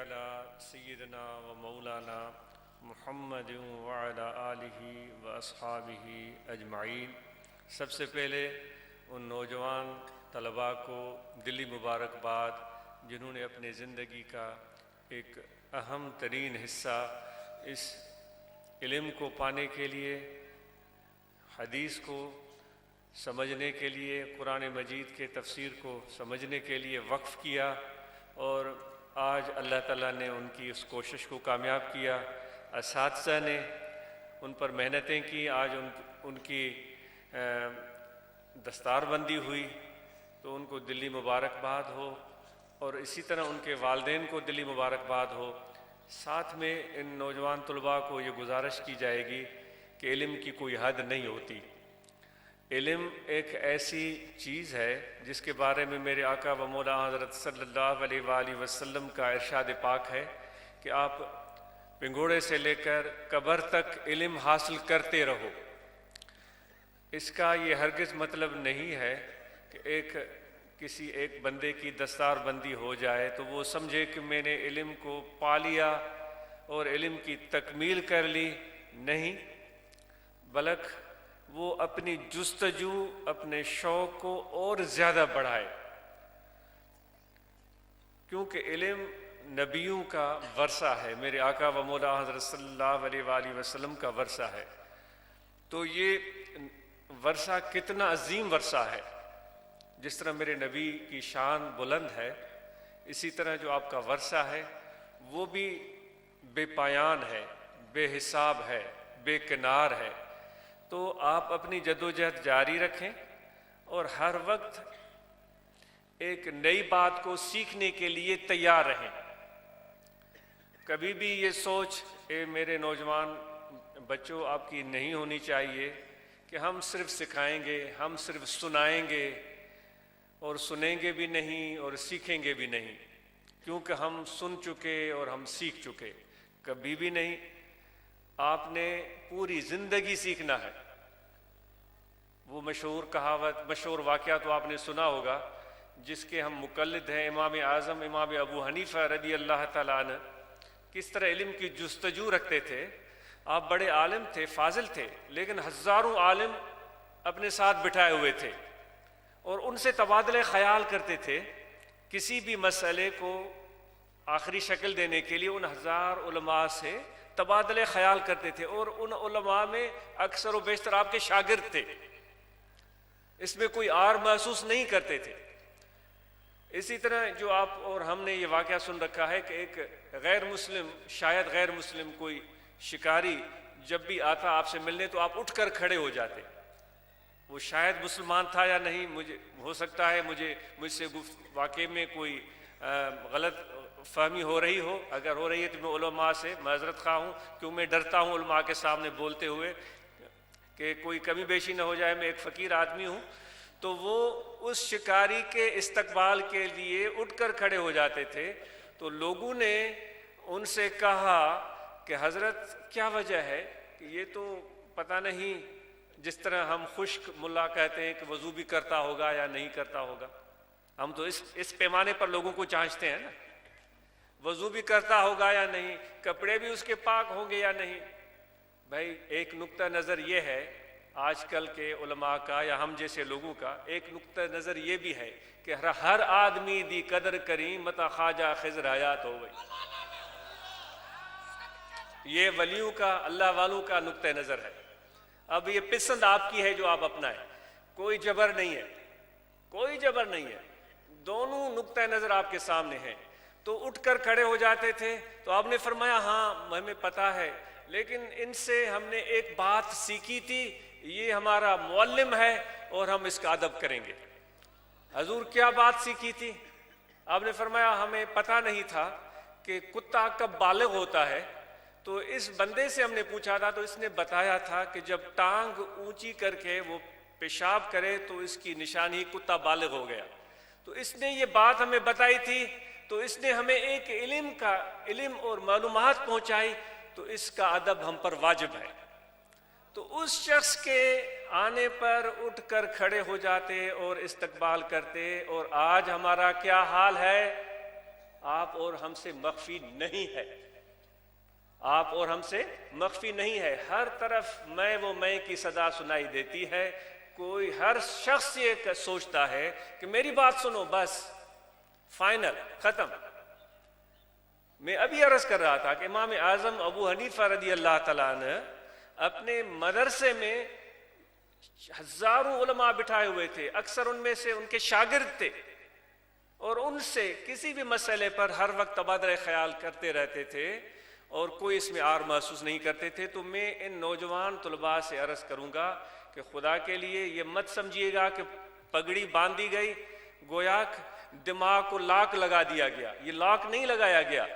علی سیدنا و مولانا محمد وعلی آلہ و اصحابہ اجمعین۔ سب سے پہلے ان نوجوان طلباء کو دلی مبارکباد جنہوں نے اپنی زندگی کا ایک اہم ترین حصہ اس علم کو پانے کے لیے، حدیث کو سمجھنے کے لیے، قرآن مجید کے تفسیر کو سمجھنے کے لیے وقف کیا، اور آج اللہ تعالیٰ نے ان کی اس کوشش کو کامیاب کیا۔ اساتذہ نے ان پر محنتیں کی، آج ان کی دستار بندی ہوئی، تو ان کو دلی مبارکباد ہو، اور اسی طرح ان کے والدین کو دلی مبارکباد ہو۔ ساتھ میں ان نوجوان طلباء کو یہ گزارش کی جائے گی کہ علم کی کوئی حد نہیں ہوتی۔ علم ایک ایسی چیز ہے جس کے بارے میں میرے آقا و مولا حضرت صلی اللہ علیہ وآلہ وسلم کا ارشاد پاک ہے کہ آپ پنگوڑے سے لے کر قبر تک علم حاصل کرتے رہو۔ اس کا یہ ہرگز مطلب نہیں ہے کہ کسی ایک بندے کی دستار بندی ہو جائے تو وہ سمجھے کہ میں نے علم کو پا لیا اور علم کی تکمیل کر لی، نہیں، بلکہ وہ اپنی جستجو، اپنے شوق کو اور زیادہ بڑھائے، کیونکہ علم نبیوں کا ورثہ ہے، میرے آقا و مولا حضرت صلی اللہ علیہ وآلہ وسلم کا ورثہ ہے۔ تو یہ ورثہ کتنا عظیم ورثہ ہے، جس طرح میرے نبی کی شان بلند ہے، اسی طرح جو آپ کا ورثہ ہے وہ بھی بے پایان ہے، بے حساب ہے، بے کنار ہے۔ تو آپ اپنی جدوجہد جاری رکھیں اور ہر وقت ایک نئی بات کو سیکھنے کے لیے تیار رہیں۔ کبھی بھی یہ سوچ میرے نوجوان بچوں آپ کی نہیں ہونی چاہیے کہ ہم صرف سکھائیں گے، ہم صرف سنائیں گے، اور سنیں گے بھی نہیں اور سیکھیں گے بھی نہیں، کیونکہ ہم سن چکے اور ہم سیکھ چکے۔ کبھی بھی نہیں، آپ نے پوری زندگی سیکھنا ہے۔ وہ مشہور کہاوت، مشہور واقعہ تو آپ نے سنا ہوگا، جس کے ہم مقلد ہیں، امام اعظم امام ابو حنیفہ رضی اللہ تعالیٰ عنہ کس طرح علم کی جستجو رکھتے تھے۔ آپ بڑے عالم تھے، فاضل تھے، لیکن ہزاروں عالم اپنے ساتھ بٹھائے ہوئے تھے، اور ان سے تبادلہ خیال کرتے تھے۔ کسی بھی مسئلے کو آخری شکل دینے کے لیے ان ہزار علماء سے تبادلہ خیال کرتے تھے، اور ان علماء میں اکثر و بیشتر آپ کے شاگرد تھے، اس میں کوئی آر محسوس نہیں کرتے تھے۔ اسی طرح جو آپ اور ہم نے یہ واقعہ سن رکھا ہے کہ ایک غیر مسلم، شاید غیر مسلم کوئی شکاری جب بھی آتا آپ سے ملنے تو آپ اٹھ کر کھڑے ہو جاتے۔ وہ شاید مسلمان تھا یا نہیں، مجھے ہو سکتا ہے مجھ سے واقعے میں کوئی غلط فہمی ہو رہی ہو، اگر ہو رہی ہے تو میں علماء سے معذرت خواہ ہوں، کیوں میں ڈرتا ہوں علماء کے سامنے بولتے ہوئے کہ کوئی کمی بیشی نہ ہو جائے، میں ایک فقیر آدمی ہوں۔ تو وہ اس شکاری کے استقبال کے لیے اٹھ کر کھڑے ہو جاتے تھے۔ تو لوگوں نے ان سے کہا کہ حضرت کیا وجہ ہے کہ یہ تو پتہ نہیں، جس طرح ہم خشک ملا کہتے ہیں کہ وضو بھی کرتا ہوگا یا نہیں کرتا ہوگا، ہم تو اس پیمانے پر لوگوں کو چاہتے ہیں نا، وضو بھی کرتا ہوگا یا نہیں، کپڑے بھی اس کے پاک ہوں گے یا نہیں۔ بھائی ایک نقطہ نظر یہ ہے آج کل کے علماء کا یا ہم جیسے لوگوں کا، ایک نقطہ نظر یہ بھی ہے کہ ہر آدمی دی قدر کریں متا خواجہ خضر حیات ہو گئی۔ یہ ولیوں کا، اللہ والوں کا نقطہ نظر ہے۔ اب یہ پسند آپ کی ہے جو آپ اپنائیں، کوئی جبر نہیں ہے، کوئی جبر نہیں ہے، دونوں نقطہ نظر آپ کے سامنے ہیں۔ تو اٹھ کر کھڑے ہو جاتے تھے، تو آپ نے فرمایا ہاں ہمیں پتہ ہے، لیکن ان سے ہم نے ایک بات سیکھی تھی، یہ ہمارا معلم ہے اور ہم اس کا ادب کریں گے۔ حضور کیا بات سیکھی تھی؟ آپ نے فرمایا ہمیں پتہ نہیں تھا کہ کتا کب بالغ ہوتا ہے، تو اس بندے سے ہم نے پوچھا تھا، تو اس نے بتایا تھا کہ جب ٹانگ اونچی کر کے وہ پیشاب کرے تو اس کی نشانی کتا بالغ ہو گیا۔ تو اس نے یہ بات ہمیں بتائی تھی، تو اس نے ہمیں ایک علم اور معلومات پہنچائی، تو اس کا ادب ہم پر واجب ہے۔ تو اس شخص کے آنے پر اٹھ کر کھڑے ہو جاتے اور استقبال کرتے، اور آج ہمارا کیا حال ہے؟ آپ اور ہم سے مخفی نہیں ہے، آپ اور ہم سے مخفی نہیں ہے، ہر طرف میں وہ میں کی صدا سنائی دیتی ہے، کوئی ہر شخص یہ سوچتا ہے کہ میری بات سنو، بس فائنل ختم۔ میں ابھی عرض کر رہا تھا کہ امام اعظم ابو حنیفہ رضی اللہ تعالیٰ عنہ اپنے مدرسے میں ہزاروں علماء بٹھائے ہوئے تھے، اکثر ان میں سے ان کے شاگرد تھے، اور ان سے کسی بھی مسئلے پر ہر وقت تبادلہ خیال کرتے رہتے تھے اور کوئی اس میں عار محسوس نہیں کرتے تھے۔ تو میں ان نوجوان طلباء سے عرض کروں گا کہ خدا کے لیے یہ مت سمجھیے گا کہ پگڑی باندھی گئی گویا دماغ کو لاک لگا دیا گیا، یہ لاک نہیں لگایا گیا،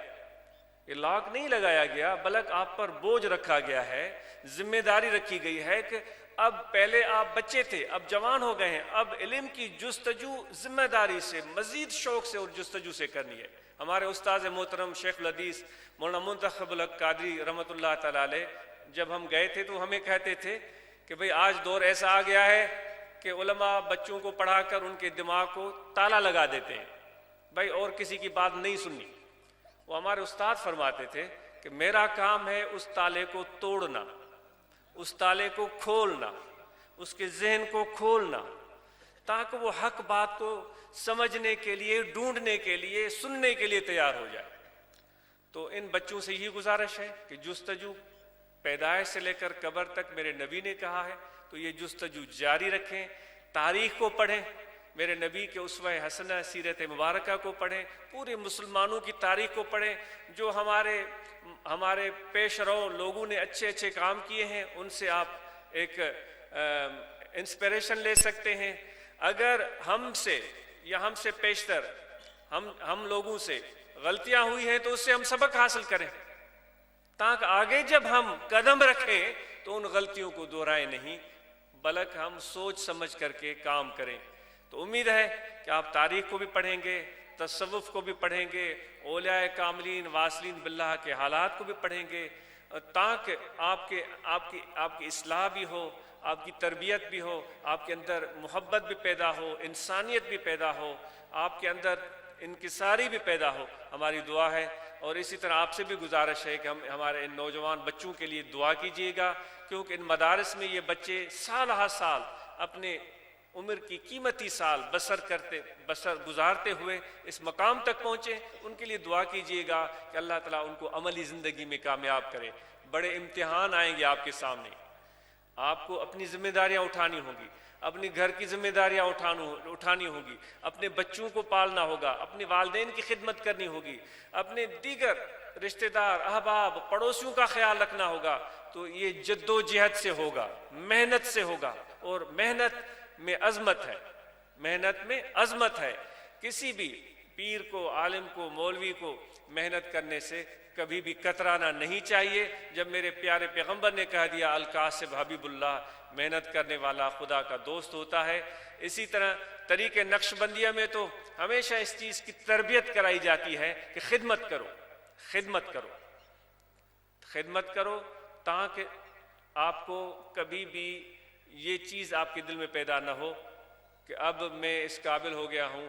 یہ لاک نہیں لگایا گیا، بلکہ آپ پر بوجھ رکھا گیا ہے، ذمہ داری رکھی گئی ہے کہ اب پہلے آپ بچے تھے، اب جوان ہو گئے ہیں، اب علم کی جستجو ذمہ داری سے، مزید شوق سے اور جستجو سے کرنی ہے۔ ہمارے استاذ محترم شیخ الحدیث مولانا منتخب الحق قادری رحمۃ اللہ تعالی علیہ جب ہم گئے تھے تو ہمیں کہتے تھے کہ بھئی آج دور ایسا آ گیا ہے کہ علماء بچوں کو پڑھا کر ان کے دماغ کو تالا لگا دیتے ہیں، بھئی اور کسی کی بات نہیں سننی۔ وہ ہمارے استاد فرماتے تھے کہ میرا کام ہے اس تالے کو توڑنا، اس تالے کو کھولنا، اس کے ذہن کو کھولنا، تاکہ وہ حق بات کو سمجھنے کے لیے، ڈھونڈنے کے لیے، سننے کے لیے تیار ہو جائے۔ تو ان بچوں سے یہی گزارش ہے کہ جستجو پیدائش سے لے کر قبر تک میرے نبی نے کہا ہے، تو یہ جستجو جاری رکھیں، تاریخ کو پڑھیں، میرے نبی کے اسوہ حسنہ سیرت مبارکہ کو پڑھیں، پورے مسلمانوں کی تاریخ کو پڑھیں، جو ہمارے پیش رو لوگوں نے اچھے اچھے کام کیے ہیں، ان سے آپ ایک انسپریشن لے سکتے ہیں۔ اگر ہم سے یا ہم سے پیشتر ہم لوگوں سے غلطیاں ہوئی ہیں تو اس سے ہم سبق حاصل کریں، تاکہ آگے جب ہم قدم رکھیں تو ان غلطیوں کو دہرائیں نہیں، بلکہ ہم سوچ سمجھ کر کے کام کریں۔ تو امید ہے کہ آپ تاریخ کو بھی پڑھیں گے، تصوف کو بھی پڑھیں گے، اولیاء کاملین واصلین باللہ کے حالات کو بھی پڑھیں گے، تاکہ آپ کی اصلاح بھی ہو، آپ کی تربیت بھی ہو، آپ کے اندر محبت بھی پیدا ہو، انسانیت بھی پیدا ہو، آپ کے اندر انکساری بھی پیدا ہو۔ ہماری دعا ہے، اور اسی طرح آپ سے بھی گزارش ہے کہ ہمارے ان نوجوان بچوں کے لیے دعا کیجیے گا، کیونکہ ان مدارس میں یہ بچے سال ہر سال اپنے عمر کی قیمتی سال بسر گزارتے ہوئے اس مقام تک پہنچے۔ ان کے لیے دعا کیجیے گا کہ اللہ تعالیٰ ان کو عملی زندگی میں کامیاب کرے۔ بڑے امتحان آئیں گے آپ کے سامنے، آپ کو اپنی ذمہ داریاں اٹھانی ہوں گی، اپنی گھر کی ذمہ داریاں اٹھانی ہوگی، اپنے بچوں کو پالنا ہوگا، اپنے والدین کی خدمت کرنی ہوگی، اپنے دیگر رشتہ دار احباب پڑوسیوں کا خیال رکھنا ہوگا۔ تو یہ جد و جہد سے ہوگا، محنت سے ہوگا، اور محنت میں عظمت ہے، محنت میں عظمت ہے۔ کسی بھی پیر کو، عالم کو، مولوی کو محنت کرنے سے کبھی بھی کترانا نہیں چاہیے۔ جب میرے پیارے پیغمبر نے کہہ دیا القاسب حبیب اللہ، محنت کرنے والا خدا کا دوست ہوتا ہے۔ اسی طرح طریق نقش بندیہ میں تو ہمیشہ اس چیز کی تربیت کرائی جاتی ہے کہ خدمت کرو، خدمت کرو، خدمت کرو، تاکہ آپ کو کبھی بھی یہ چیز آپ کے دل میں پیدا نہ ہو کہ اب میں اس قابل ہو گیا ہوں۔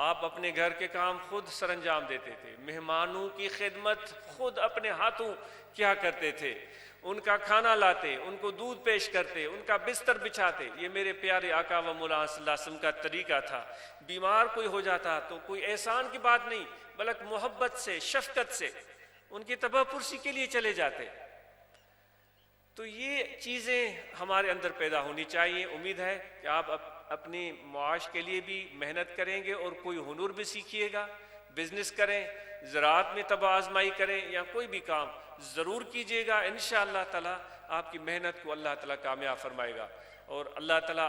آپ اپنے گھر کے کام خود سر انجام دیتے تھے، مہمانوں کی خدمت خود اپنے ہاتھوں کیا کرتے تھے، ان کا کھانا لاتے، ان کو دودھ پیش کرتے، ان کا بستر بچھاتے۔ یہ میرے پیارے آقا و مولا صلی اللہ علیہ وسلم کا طریقہ تھا۔ بیمار کوئی ہو جاتا تو کوئی احسان کی بات نہیں، بلکہ محبت سے، شفقت سے ان کی تباہ پرسی کے لیے چلے جاتے۔ تو یہ چیزیں ہمارے اندر پیدا ہونی چاہیے۔ امید ہے کہ آپ اپنی معاش کے لیے بھی محنت کریں گے اور کوئی ہنر بھی سیکھیے گا، بزنس کریں، زراعت میں تباہ آزمائی کریں، یا کوئی بھی کام ضرور کیجیے گا۔ انشاءاللہ تعالیٰ آپ کی محنت کو اللہ تعالیٰ کامیاب فرمائے گا۔ اور اللہ تعالیٰ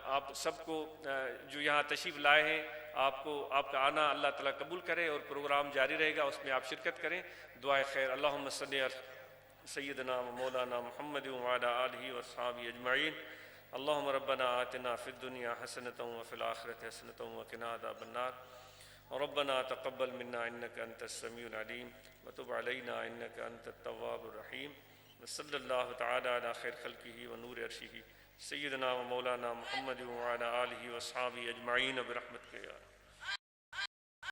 آپ سب کو جو یہاں تشریف لائے ہیں، آپ کا آنا اللہ تعالیٰ قبول کرے، اور پروگرام جاری رہے گا، اس میں آپ شرکت کریں۔ دعائے خیر۔ اللہم صلی علی سیدنا و مولانا محمد وعلی آلہ و اصحابہ اجمعین۔ اللهم ربنا آتنا في الدنيا حسنة وفي الآخرة حسنة وقنا عذاب النار ربنا تقبل منا إنك أنت السميع العليم وتب علينا إنك أنت التواب الرحيم وصلی اللہ تعالی علی خیر خلقہ ونور عرشہ سیدنا و مولانا محمد وعلی آلہ واصحابہ اجمعین برحمتک یا